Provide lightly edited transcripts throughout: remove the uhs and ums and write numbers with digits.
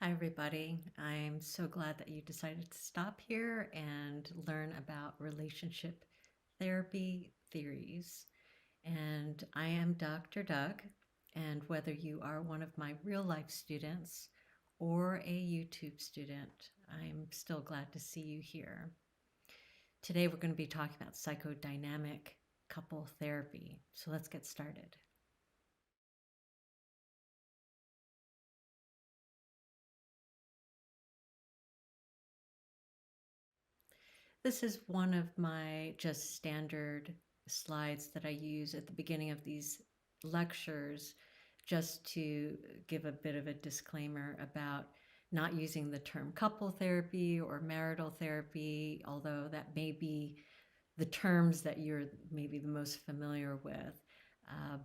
Hi, everybody. I'm so glad that you decided to stop here and learn about relationship therapy theories. And I am Dr. Doug. And whether you are one of my real life students or a YouTube student, I'm still glad to see you here. Today, we're going to be talking about psychodynamic couple therapy. So let's get started. This is one of my just standard slides that I use at the beginning of these lectures just to give a bit of a disclaimer about not using the term couple therapy or marital therapy, although that may be the terms that you're maybe the most familiar with.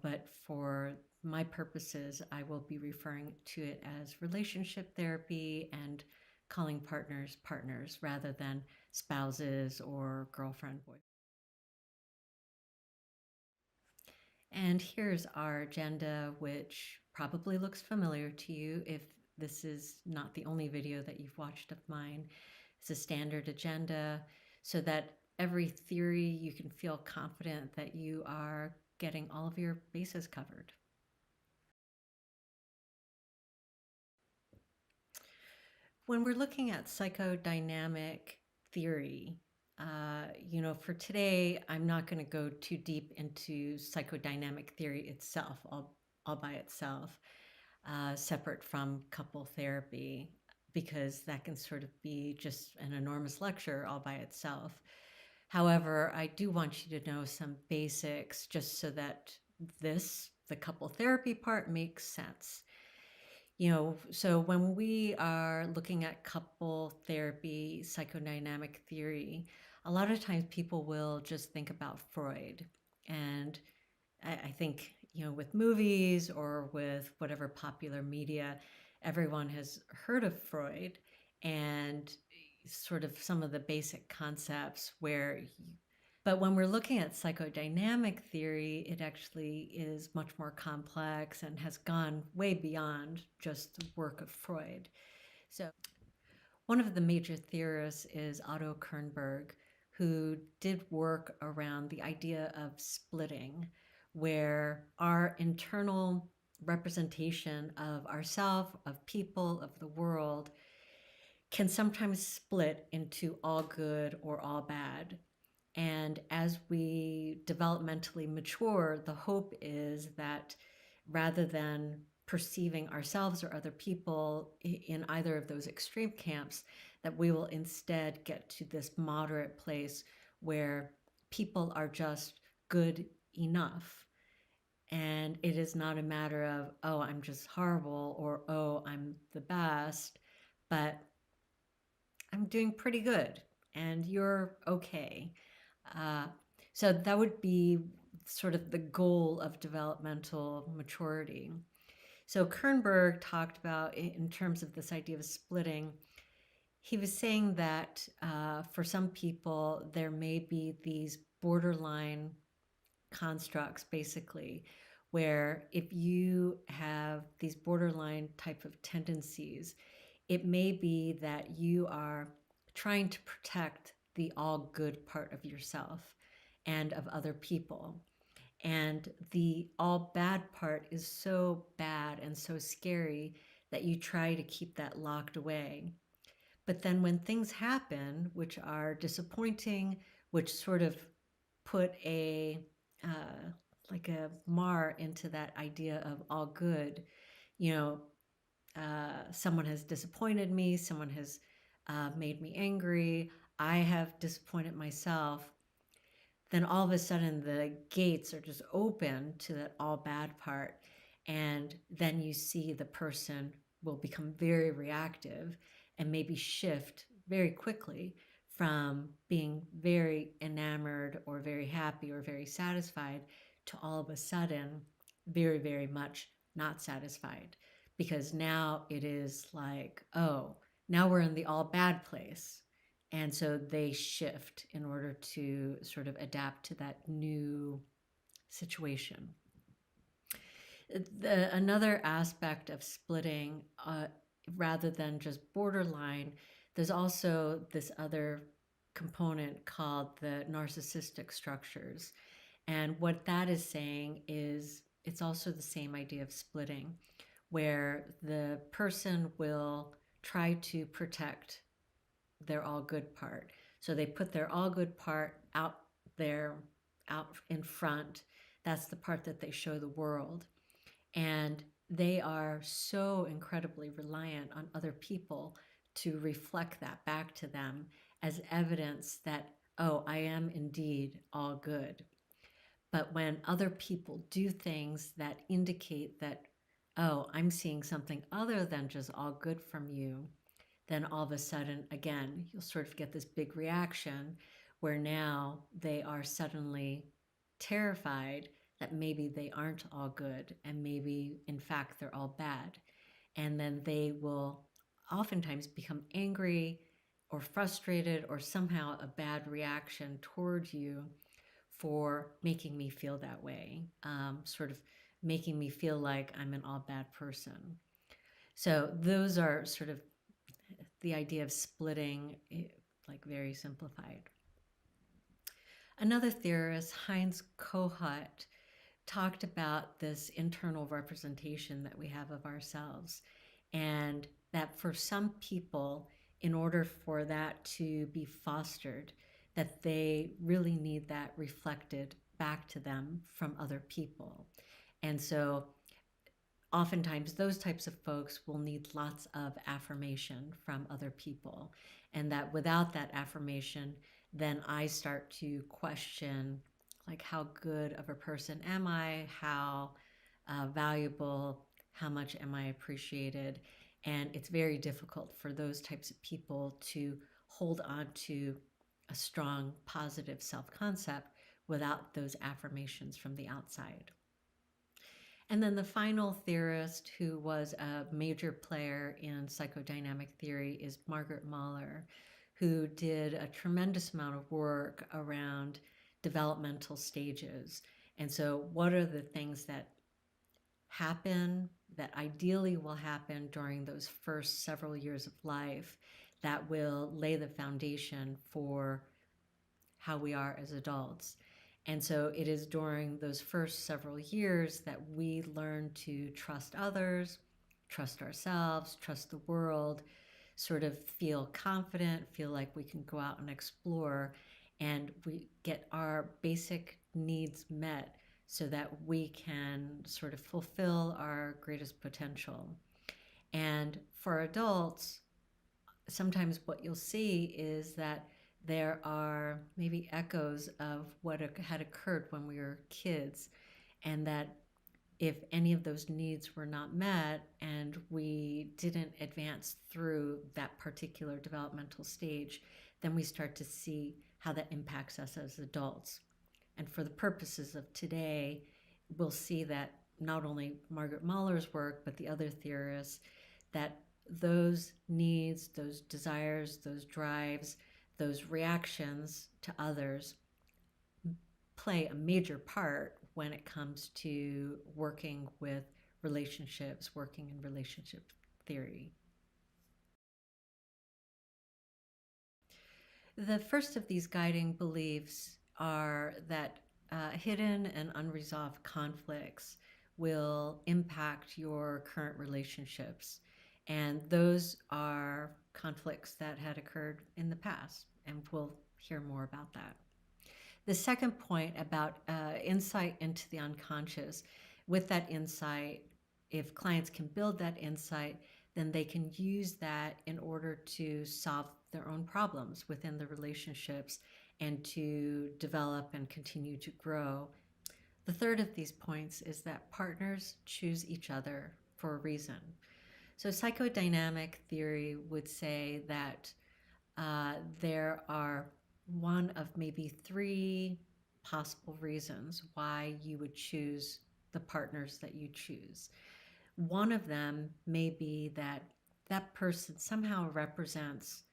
But for my purposes, I will be referring to it as relationship therapy and calling partners partners rather than spouses or girlfriend, boyfriend. And here's our agenda, which probably looks familiar to you if this is not the only video that you've watched of mine. It's a standard agenda so that every theory you can feel confident that you are getting all of your bases covered. When we're looking at psychodynamic theory, for today, I'm not going to go too deep into psychodynamic theory itself, all by itself, separate from couple therapy, because that can sort of be just an enormous lecture all by itself. However, I do want you to know some basics just so that the couple therapy part makes sense. So when we are looking at couple therapy, psychodynamic theory, a lot of times people will just think about Freud. And I think, with movies or with whatever popular media, everyone has heard of Freud and sort of some of the basic concepts but when we're looking at psychodynamic theory, it actually is much more complex and has gone way beyond just the work of Freud. So, one of the major theorists is Otto Kernberg, who did work around the idea of splitting, where our internal representation of ourself, of people, of the world can sometimes split into all good or all bad. And as we developmentally mature, the hope is that rather than perceiving ourselves or other people in either of those extreme camps, that we will instead get to this moderate place where people are just good enough. And it is not a matter of, oh, I'm just horrible or, oh, I'm the best, but I'm doing pretty good and you're okay. Uh, so that would be sort of the goal of developmental maturity. So Kernberg talked about, in terms of this idea of splitting, he was saying that for some people, there may be these borderline constructs, basically, where if you have these borderline type of tendencies, it may be that you are trying to protect the all good part of yourself and of other people. And the all bad part is so bad and so scary that you try to keep that locked away. But then when things happen, which are disappointing, which sort of put uh, like a mar into that idea of all good, you know, someone has disappointed me, someone has made me angry, I have disappointed myself, then all of a sudden the gates are just open to that all bad part. And then you see the person will become very reactive and maybe shift very quickly from being very enamored or very happy or very satisfied to all of a sudden very, very much not satisfied. Because now it is like, oh, now we're in the all bad place. And so they shift in order to sort of adapt to that new situation. Another aspect of splitting rather than just borderline, there's also this other component called the narcissistic structures. And what that is saying is it's also the same idea of splitting, where the person will try to protect their all good part. So they put their all good part out there, out in front. That's the part that they show the world. And they are so incredibly reliant on other people to reflect that back to them as evidence that, oh, I am indeed all good. But when other people do things that indicate that, oh, I'm seeing something other than just all good from you, then all of a sudden, again, you'll sort of get this big reaction where now they are suddenly terrified that maybe they aren't all good and maybe, in fact, they're all bad. And then they will oftentimes become angry or frustrated or somehow a bad reaction towards you for making me feel that way, sort of making me feel like I'm an all bad person. So those are sort of the idea of splitting, like very simplified. Another theorist, Heinz Kohut, talked about this internal representation that we have of ourselves, and that for some people, in order for that to be fostered, that they really need that reflected back to them from other people. And so oftentimes those types of folks will need lots of affirmation from other people, and that without that affirmation, then I start to question, like, how good of a person am I, how valuable, how much am I appreciated. And it's very difficult for those types of people to hold on to a strong positive self-concept without those affirmations from the outside. And then the final theorist who was a major player in psychodynamic theory is Margaret Mahler, who did a tremendous amount of work around developmental stages. And so what are the things that happen, that ideally will happen during those first several years of life, that will lay the foundation for how we are as adults? And so it is during those first several years that we learn to trust others, trust ourselves, trust the world, sort of feel confident, feel like we can go out and explore, and we get our basic needs met so that we can sort of fulfill our greatest potential. And for adults, sometimes what you'll see is that there are maybe echoes of what had occurred when we were kids, and that if any of those needs were not met and we didn't advance through that particular developmental stage, then we start to see how that impacts us as adults. And for the purposes of today, we'll see that not only Margaret Mahler's work, but the other theorists, that those needs, those desires, those drives, those reactions to others play a major part when it comes to working with relationships, working in relationship theory. The first of these guiding beliefs are that hidden and unresolved conflicts will impact your current relationships. And those are conflicts that had occurred in the past, and we'll hear more about that. The second point about insight into the unconscious, with that insight, if clients can build that insight, then they can use that in order to solve their own problems within the relationships and to develop and continue to grow. The third of these points is that partners choose each other for a reason. So psychodynamic theory would say that there are one of maybe three possible reasons why you would choose the partners that you choose. One of them may be that that person somehow represents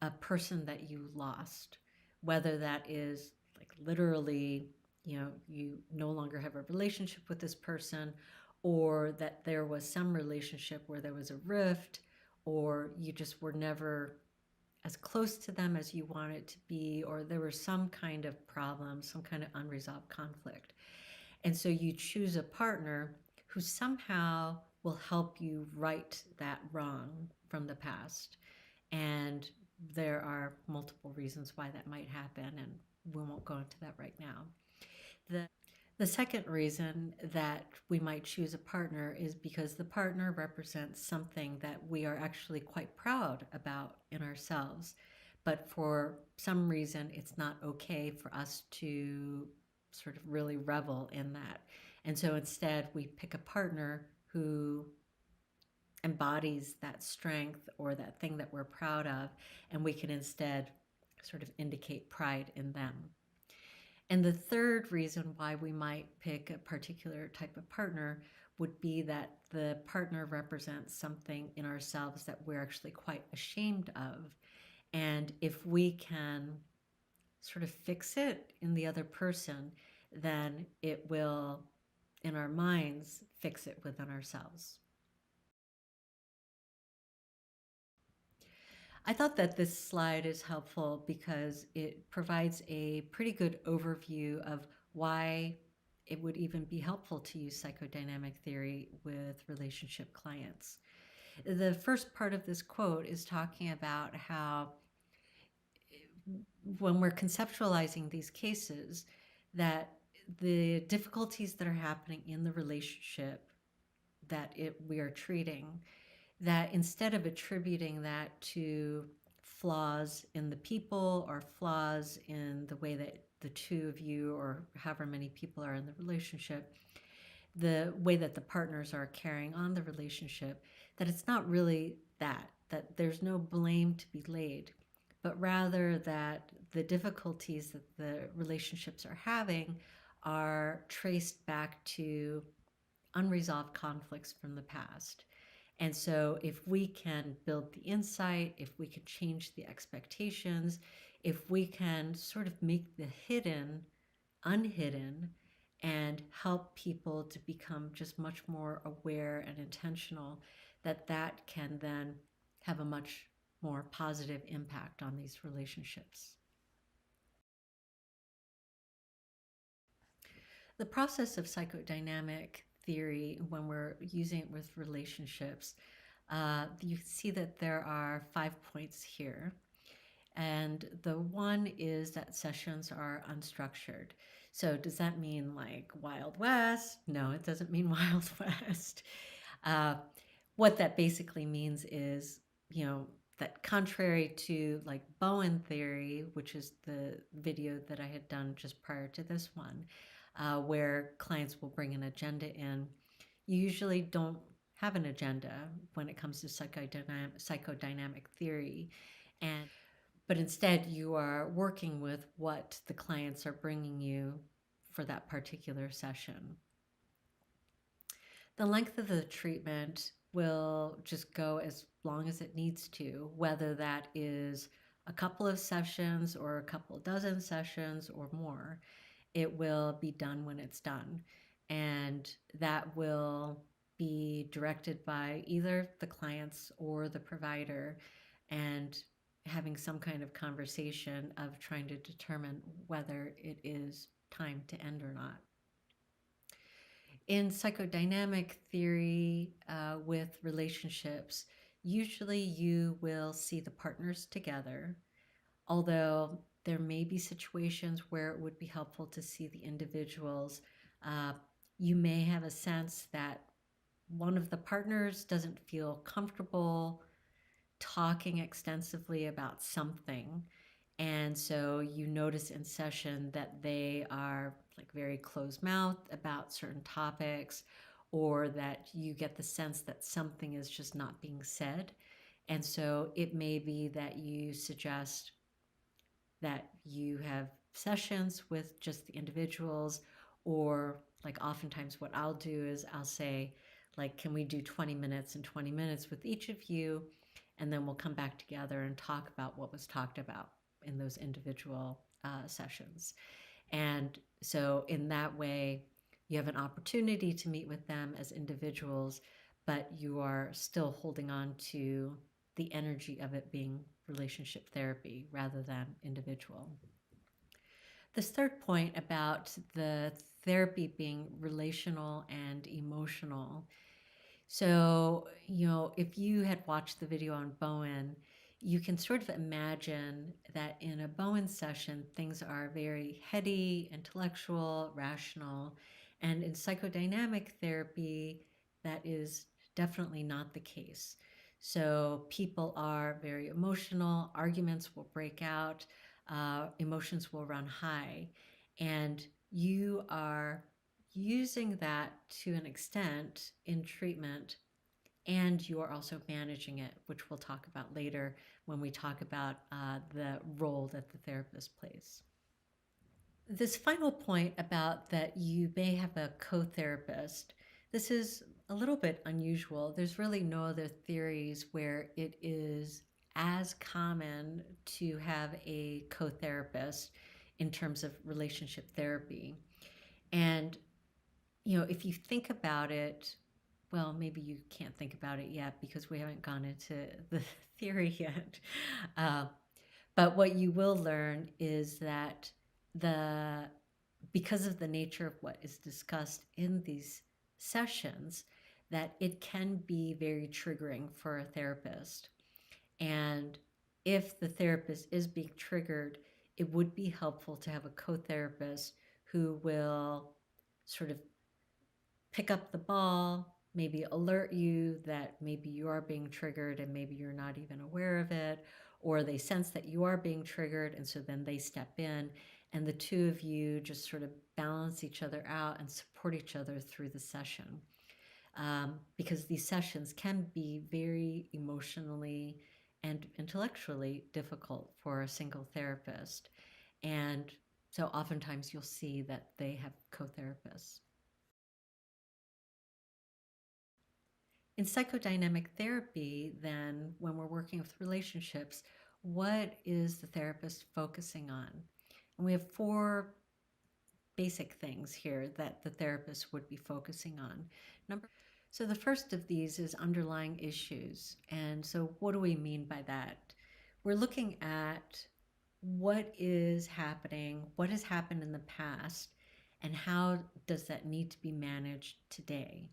a person that you lost, whether that is like literally, you no longer have a relationship with this person, or that there was some relationship where there was a rift, or you just were never as close to them as you wanted to be, or there was some kind of problem, some kind of unresolved conflict. And so you choose a partner who somehow will help you right that wrong from the past. And there are multiple reasons why that might happen, and we won't go into that right now. The the second reason that we might choose a partner is because the partner represents something that we are actually quite proud about in ourselves. But for some reason, it's not okay for us to sort of really revel in that. And so instead, we pick a partner who embodies that strength or that thing that we're proud of, and we can instead sort of indicate pride in them. And the third reason why we might pick a particular type of partner would be that the partner represents something in ourselves that we're actually quite ashamed of. And if we can sort of fix it in the other person, then it will, in our minds, fix it within ourselves. I thought that this slide is helpful because it provides a pretty good overview of why it would even be helpful to use psychodynamic theory with relationship clients. The first part of this quote is talking about how when we're conceptualizing these cases, that the difficulties that are happening in the relationship that we are treating, that instead of attributing that to flaws in the people or flaws in the way that the two of you or however many people are in the relationship, the way that the partners are carrying on the relationship, that it's not really that there's no blame to be laid, but rather that the difficulties that the relationships are having are traced back to unresolved conflicts from the past. And so, if we can build the insight, if we can change the expectations, if we can sort of make the hidden unhidden and help people to become just much more aware and intentional, that can then have a much more positive impact on these relationships. The process of psychodynamic theory, when we're using it with relationships, you see that there are 5 points here. And the one is that sessions are unstructured. So does that mean like Wild West? No, it doesn't mean Wild West. Uh, what that basically means is, that contrary to like Bowen theory, which is the video that I had done just prior to this one, where clients will bring an agenda in, you usually don't have an agenda when it comes to psychodynamic theory. But instead, you are working with what the clients are bringing you for that particular session. The length of the treatment will just go as long as it needs to, whether that is a couple of sessions or a couple dozen sessions or more. It will be done when it's done. And that will be directed by either the clients or the provider, and having some kind of conversation of trying to determine whether it is time to end or not. In psychodynamic theory, with relationships, usually you will see the partners together, although there may be situations where it would be helpful to see the individuals. You may have a sense that one of the partners doesn't feel comfortable talking extensively about something. And so you notice in session that they are like very closed mouthed about certain topics, or that you get the sense that something is just not being said. And so it may be that you suggest that you have sessions with just the individuals, or like oftentimes what I'll do is I'll say, like, can we do 20 minutes and 20 minutes with each of you? And then we'll come back together and talk about what was talked about in those individual sessions. And so in that way, you have an opportunity to meet with them as individuals, but you are still holding on to the energy of it being relationship therapy rather than individual. This third point about the therapy being relational and emotional. So, if you had watched the video on Bowen, you can sort of imagine that in a Bowen session, things are very heady, intellectual, rational. And in psychodynamic therapy, that is definitely not the case. So, people are very emotional, arguments will break out, emotions will run high. And you are using that to an extent in treatment, and you are also managing it, which we'll talk about later when we talk about the role that the therapist plays. This final point about that you may have a co-therapist, this is a little bit unusual. There's really no other theories where it is as common to have a co-therapist in terms of relationship therapy. And if you think about it, well, maybe you can't think about it yet because we haven't gone into the theory yet. Uh, but what you will learn is that because of the nature of what is discussed in these sessions, that it can be very triggering for a therapist. And if the therapist is being triggered, it would be helpful to have a co-therapist who will sort of pick up the ball, maybe alert you that maybe you are being triggered and maybe you're not even aware of it, or they sense that you are being triggered and so then they step in, and the two of you just sort of balance each other out and support each other through the session. Because these sessions can be very emotionally and intellectually difficult for a single therapist. And so oftentimes you'll see that they have co-therapists. In psychodynamic therapy, then, when we're working with relationships, what is the therapist focusing on? And we have four basic things here that the therapist would be focusing on. So the first of these is underlying issues. And so what do we mean by that? We're looking at what is happening, what has happened in the past, and how does that need to be managed today?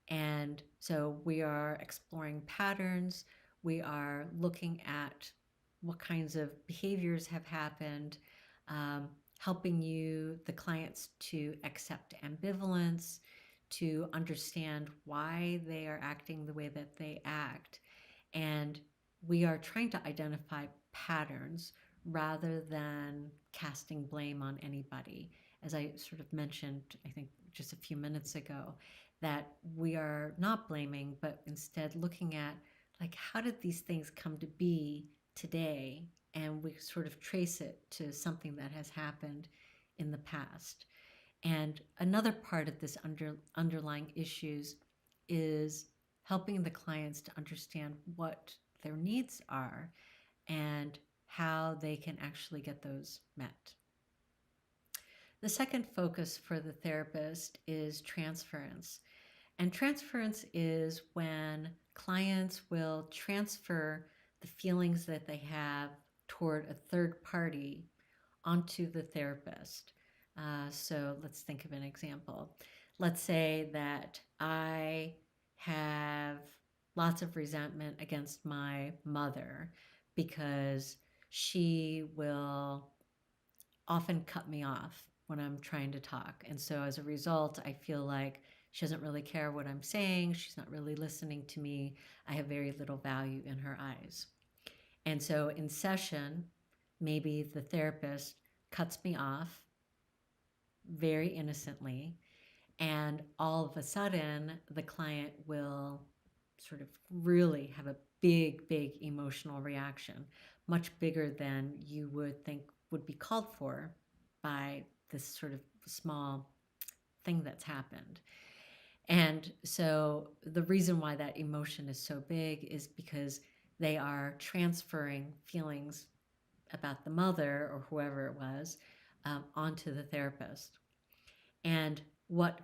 And so we are exploring patterns. We are looking at what kinds of behaviors have happened, helping the clients, to accept ambivalence, to understand why they are acting the way that they act. And we are trying to identify patterns rather than casting blame on anybody. As I sort of mentioned, I think just a few minutes ago, that we are not blaming, but instead looking at, like, how did these things come to be today? And we sort of trace it to something that has happened in the past. And another part of this underlying issues is helping the clients to understand what their needs are and how they can actually get those met. The second focus for the therapist is transference. And transference is when clients will transfer the feelings that they have toward a third party onto the therapist. So let's think of an example. Let's say that I have lots of resentment against my mother because she will often cut me off when I'm trying to talk. And so as a result, I feel like she doesn't really care what I'm saying. She's not really listening to me. I have very little value in her eyes. And so in session, maybe the therapist cuts me off very innocently, and all of a sudden the client will sort of really have a big emotional reaction, much bigger than you would think would be called for by this sort of small thing that's happened. And so the reason why that emotion is so big is because they are transferring feelings about the mother or whoever it was onto the therapist. And what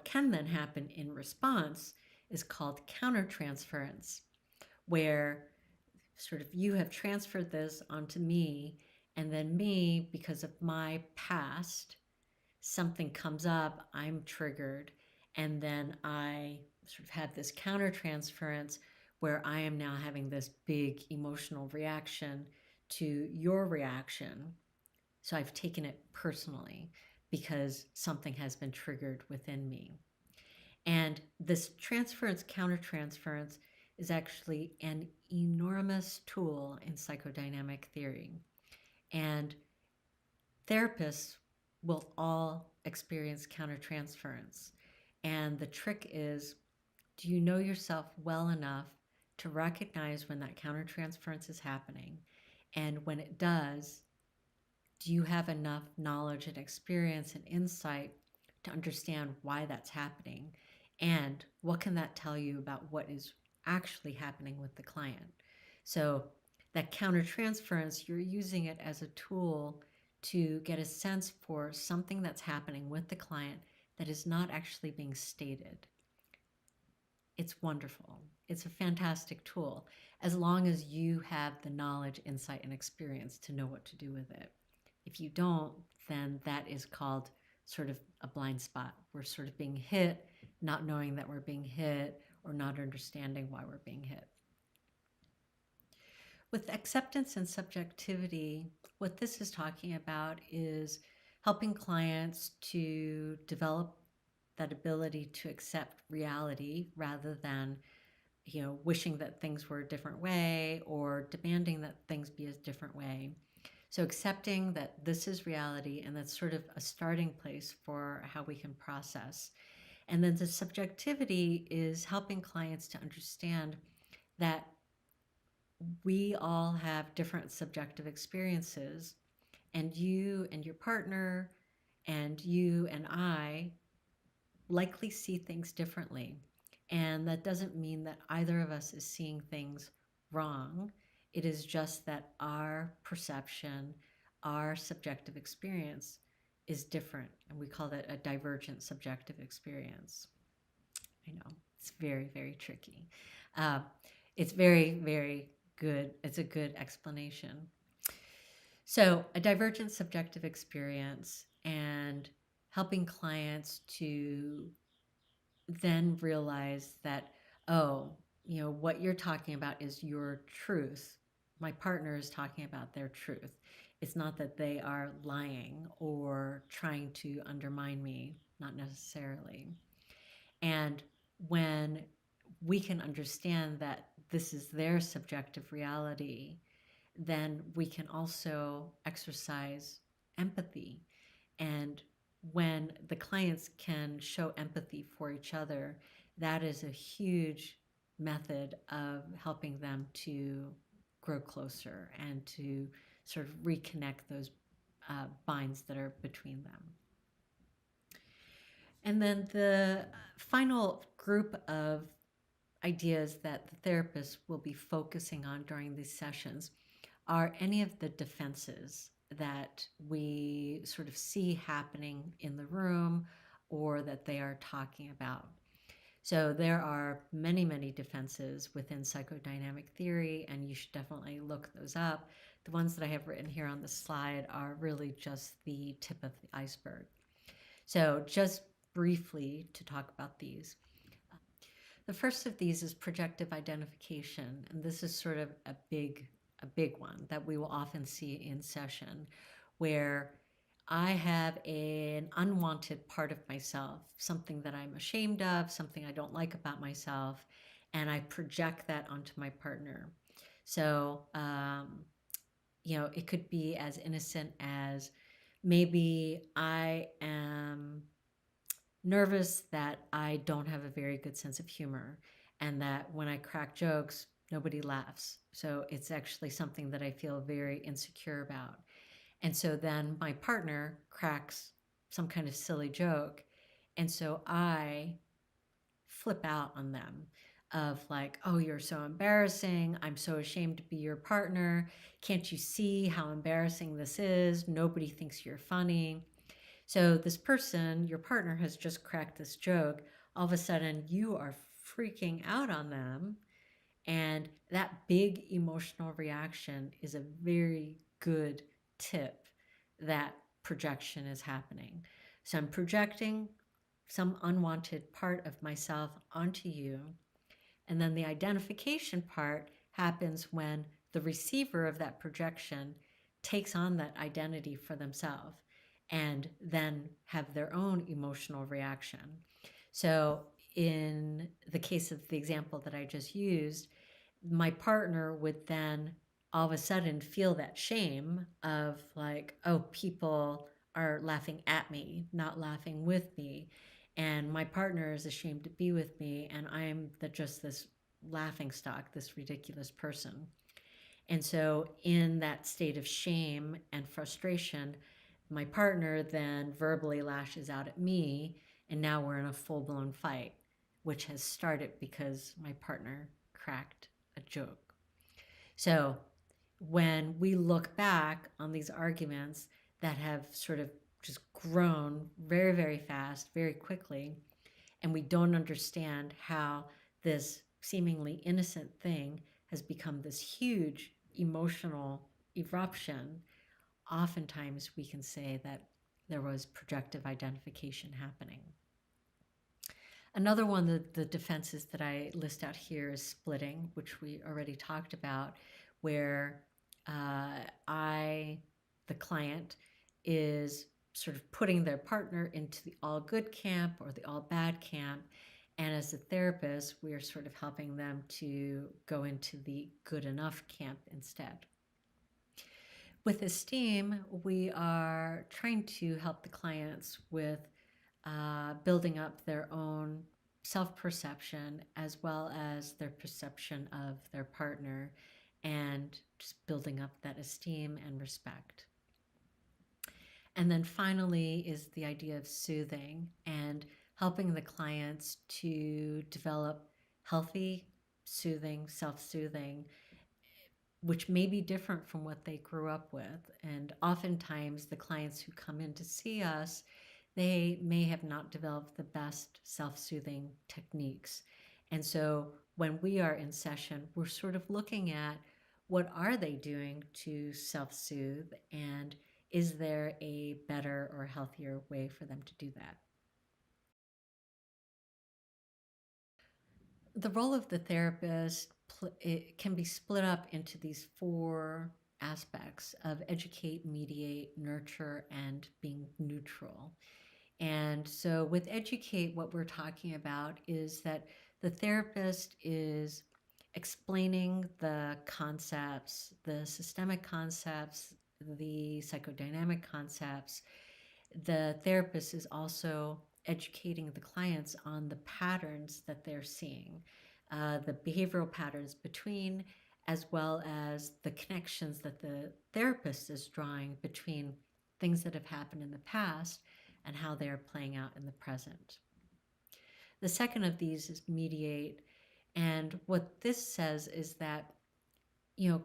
can then happen in response is called countertransference, where sort of you have transferred this onto me, and then me, because of my past, something comes up, I'm triggered, and then I sort of have this countertransference where I am now having this big emotional reaction to your reaction. So I've taken it personally because something has been triggered within me. And this transference countertransference is actually an enormous tool in psychodynamic theory. And therapists will all experience countertransference. And the trick is, do you know yourself well enough to recognize when that countertransference is happening? And when it does, do you have enough knowledge and experience and insight to understand why that's happening? And what can that tell you about what is actually happening with the client? So that countertransference, you're using it as a tool to get a sense for something that's happening with the client that is not actually being stated. It's wonderful. It's a fantastic tool as long as you have the knowledge, insight, and experience to know what to do with it. If you don't, then that is called sort of a blind spot. We're sort of being hit, not knowing that we're being hit, or not understanding why we're being hit. With acceptance and subjectivity, what this is talking about is helping clients to develop that ability to accept reality rather than wishing that things were a different way or demanding that things be a different way. So accepting that this is reality, and that's sort of a starting place for how we can process. And then the subjectivity is helping clients to understand that we all have different subjective experiences, and you and your partner and you and I likely see things differently. And that doesn't mean that either of us is seeing things wrong. It is just that our perception, our subjective experience is different. And we call that a divergent subjective experience. I know, it's very, very tricky. It's very, very good. It's a good explanation. So, a divergent subjective experience and helping clients to then realize that, oh, what you're talking about is your truth. My partner is talking about their truth. It's not that they are lying or trying to undermine me, not necessarily. And when we can understand that this is their subjective reality, then we can also exercise empathy. And when the clients can show empathy for each other, that is a huge method of helping them to grow closer and to sort of reconnect those binds that are between them. And then the final group of ideas that the therapist will be focusing on during these sessions are any of the defenses that we sort of see happening in the room or that they are talking about. So there are many, many defenses within psychodynamic theory, and you should definitely look those up. The ones that I have written here on the slide are really just the tip of the iceberg. So just briefly to talk about these. The first of these is projective identification, and this is sort of a big one that we will often see in session, where I have an unwanted part of myself, something that I'm ashamed of, something I don't like about myself, and I project that onto my partner. So, it could be as innocent as maybe I am nervous that I don't have a very good sense of humor and that when I crack jokes, nobody laughs. So it's actually something that I feel very insecure about. And so then my partner cracks some kind of silly joke. And so I flip out on them of like, oh, you're so embarrassing. I'm so ashamed to be your partner. Can't you see how embarrassing this is? Nobody thinks you're funny. So this person, your partner, has just cracked this joke. All of a sudden, you are freaking out on them. And that big emotional reaction is a very good tip that projection is happening. So I'm projecting some unwanted part of myself onto you. And then the identification part happens when the receiver of that projection takes on that identity for themselves and then have their own emotional reaction. So, in the case of the example that I just used, my partner would then all of a sudden feel that shame of like, oh, people are laughing at me, not laughing with me. And my partner is ashamed to be with me, and I'm just this laughing stock, this ridiculous person. And so, in that state of shame and frustration, my partner then verbally lashes out at me, and now we're in a full blown fight, which has started because my partner cracked a joke. So, when we look back on these arguments that have sort of just grown very, very fast, very quickly, and we don't understand how this seemingly innocent thing has become this huge emotional eruption, oftentimes we can say that there was projective identification happening. Another one of the defenses that I list out here is splitting, which we already talked about, where the client, is sort of putting their partner into the all good camp or the all bad camp. And as a therapist, we are sort of helping them to go into the good enough camp instead. With esteem, we are trying to help the clients with building up their own self-perception as well as their perception of their partner, and just building up that esteem and respect. And then finally is the idea of soothing and helping the clients to develop healthy soothing, self-soothing, which may be different from what they grew up with. And oftentimes the clients who come in to see us, they may have not developed the best self-soothing techniques. And so when we are in session, we're sort of looking at what are they doing to self-soothe, and is there a better or healthier way for them to do that? The role of the therapist, it can be split up into these four aspects of educate, mediate, nurture, and being neutral. And so with educate, what we're talking about is that the therapist is explaining the concepts, the systemic concepts, the psychodynamic concepts. The therapist is also educating the clients on the patterns that they're seeing, the behavioral patterns between, as well as the connections that the therapist is drawing between things that have happened in the past and how they are playing out in the present. The second of these is mediate. And what this says is that,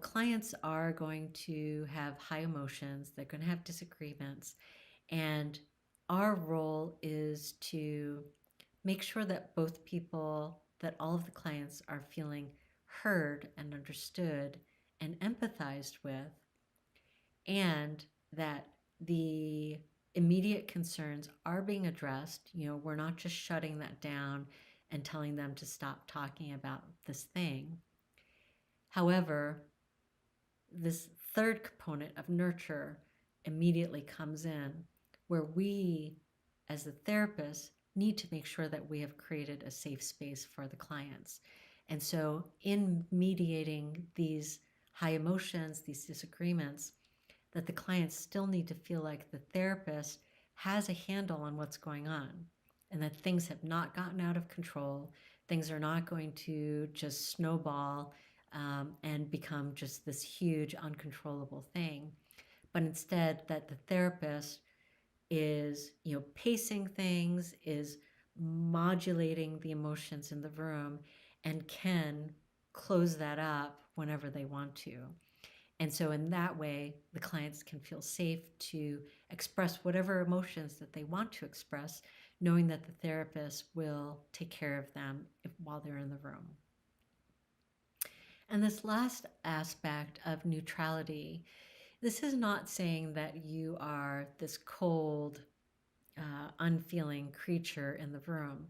clients are going to have high emotions, they're going to have disagreements, and our role is to make sure that both people, that all of the clients are feeling heard and understood and empathized with, and that the immediate concerns are being addressed. We're not just shutting that down and telling them to stop talking about this thing. However, this third component of nurture immediately comes in, where we, as the therapist, need to make sure that we have created a safe space for the clients. And so in mediating these high emotions, these disagreements, that the clients still need to feel like the therapist has a handle on what's going on, and that things have not gotten out of control. Things are not going to just snowball and become just this huge uncontrollable thing, but instead that the therapist is, pacing things, is modulating the emotions in the room, and can close that up whenever they want to. And so in that way, the clients can feel safe to express whatever emotions that they want to express, knowing that the therapist will take care of them while they're in the room. And this last aspect of neutrality, this is not saying that you are this cold, unfeeling creature in the room.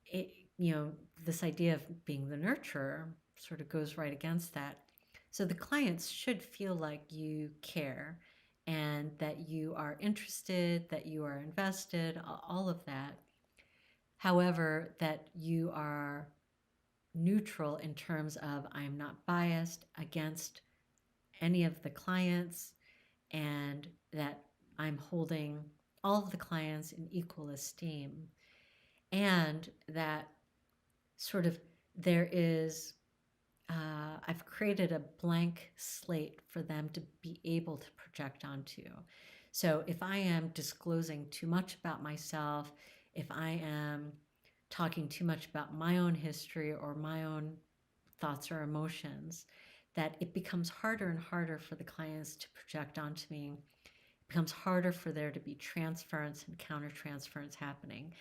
It, you know, this idea of being the nurturer sort of goes right against that. So the clients should feel like you care and that you are interested, that you are invested, all of that. However, that you are neutral in terms of I'm not biased against any of the clients, and that I'm holding all of the clients in equal esteem, and that sort of there is, I've created a blank slate for them to be able to project onto. So if I am disclosing too much about myself, if I am talking too much about my own history or my own thoughts or emotions, that it becomes harder and harder for the clients to project onto me. It becomes harder for there to be transference and countertransference happening.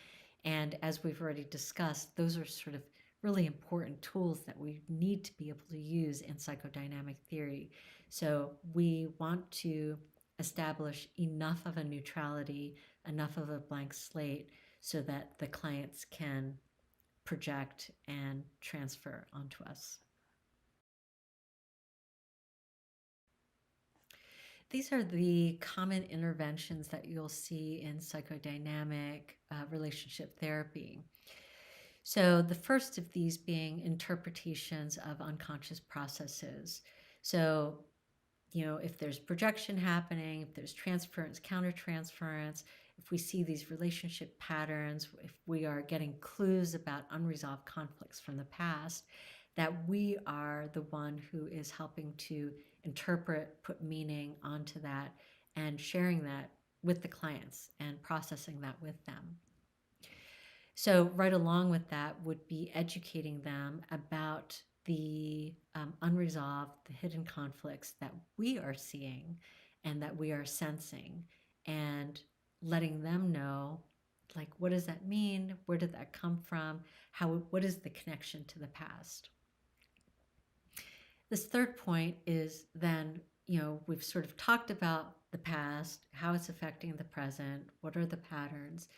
And as we've already discussed, those are sort of really important tools that we need to be able to use in psychodynamic theory. So we want to establish enough of a neutrality, enough of a blank slate, so that the clients can project and transfer onto us. These are the common interventions that you'll see in psychodynamic relationship therapy. So, the first of these being interpretations of unconscious processes. So, if there's projection happening, if there's transference, countertransference, if we see these relationship patterns, if we are getting clues about unresolved conflicts from the past, that we are the one who is helping to interpret, put meaning onto that, and sharing that with the clients and processing that with them. So, right along with that would be educating them about the unresolved, the hidden conflicts that we are seeing and that we are sensing, and letting them know, like, what does that mean? Where did that come from? What is the connection to the past? This third point is then, we've sort of talked about the past, how it's affecting the present, what are the patterns,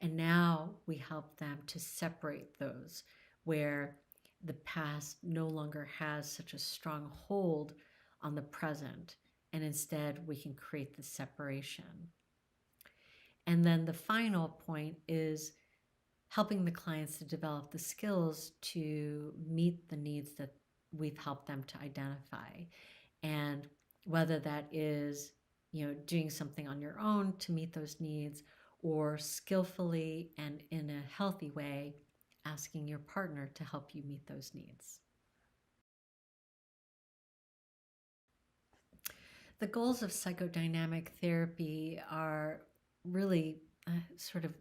and now we help them to separate those where the past no longer has such a strong hold on the present, and instead we can create the separation. And then the final point is helping the clients to develop the skills to meet the needs that we've helped them to identify. And whether that is, doing something on your own to meet those needs, or skillfully and in a healthy way, asking your partner to help you meet those needs. The goals of psychodynamic therapy are really sort of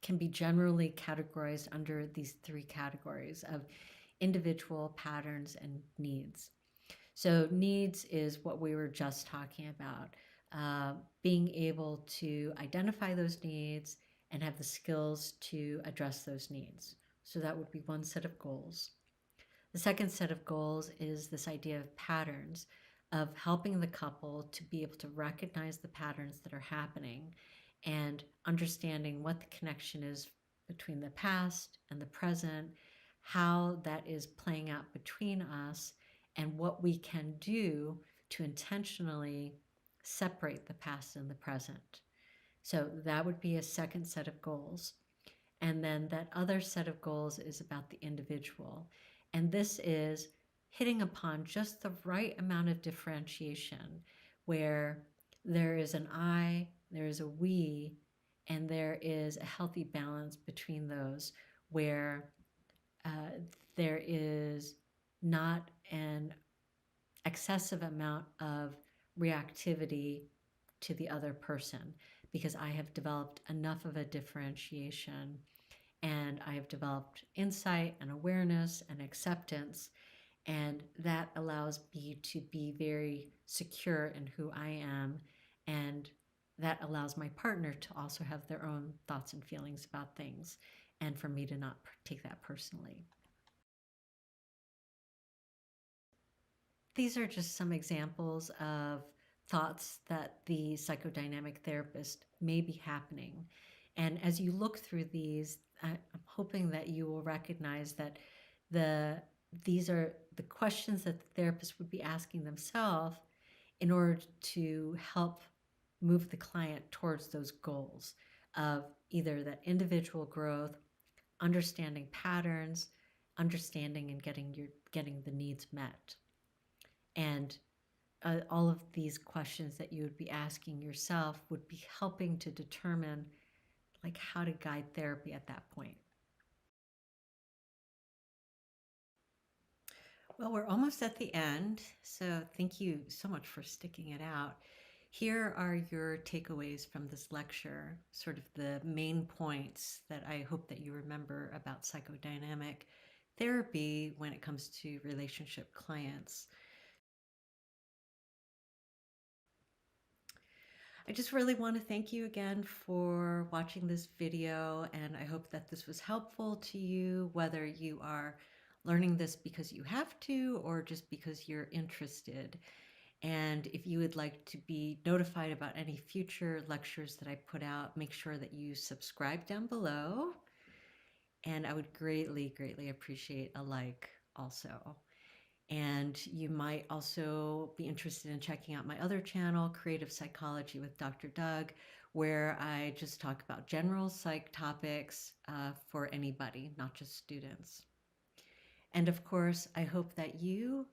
can be generally categorized under these three categories of individual, patterns, and needs. So needs is what we were just talking about, being able to identify those needs and have the skills to address those needs. So that would be one set of goals. The second set of goals is this idea of patterns, of helping the couple to be able to recognize the patterns that are happening and understanding what the connection is between the past and the present, how that is playing out between us, and what we can do to intentionally separate the past and the present. So that would be a second set of goals. And then that other set of goals is about the individual. And this is hitting upon just the right amount of differentiation where there is an I, there is a we, and there is a healthy balance between those where there is not an excessive amount of reactivity to the other person, because I have developed enough of a differentiation and I have developed insight and awareness and acceptance, and that allows me to be very secure in who I am, and that allows my partner to also have their own thoughts and feelings about things, and for me to not take that personally. these are just some examples of thoughts that the psychodynamic therapist may be happening. And as you look through these, I'm hoping that you will recognize that the these are the questions that the therapist would be asking themselves in order to help move the client towards those goals of either that individual growth, understanding patterns, understanding and getting the needs met. And all of these questions that you would be asking yourself would be helping to determine like how to guide therapy at that point. Well, we're almost at the end, so thank you so much for sticking it out. Here are your takeaways from this lecture, sort of the main points that I hope that you remember about psychodynamic therapy when it comes to relationship clients. I just really want to thank you again for watching this video, and I hope that this was helpful to you, whether you are learning this because you have to or just because you're interested. And if you would like to be notified about any future lectures that I put out, make sure that you subscribe down below. And I would greatly, greatly appreciate a like also. And you might also be interested in checking out my other channel, Creative Psychology with Dr. Doug, where I just talk about general psych topics for anybody, not just students. And of course, I hope that you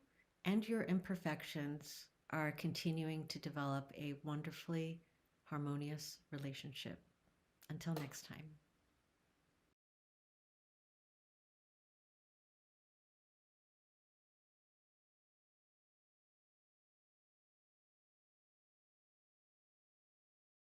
and your imperfections are continuing to develop a wonderfully harmonious relationship. Until next time.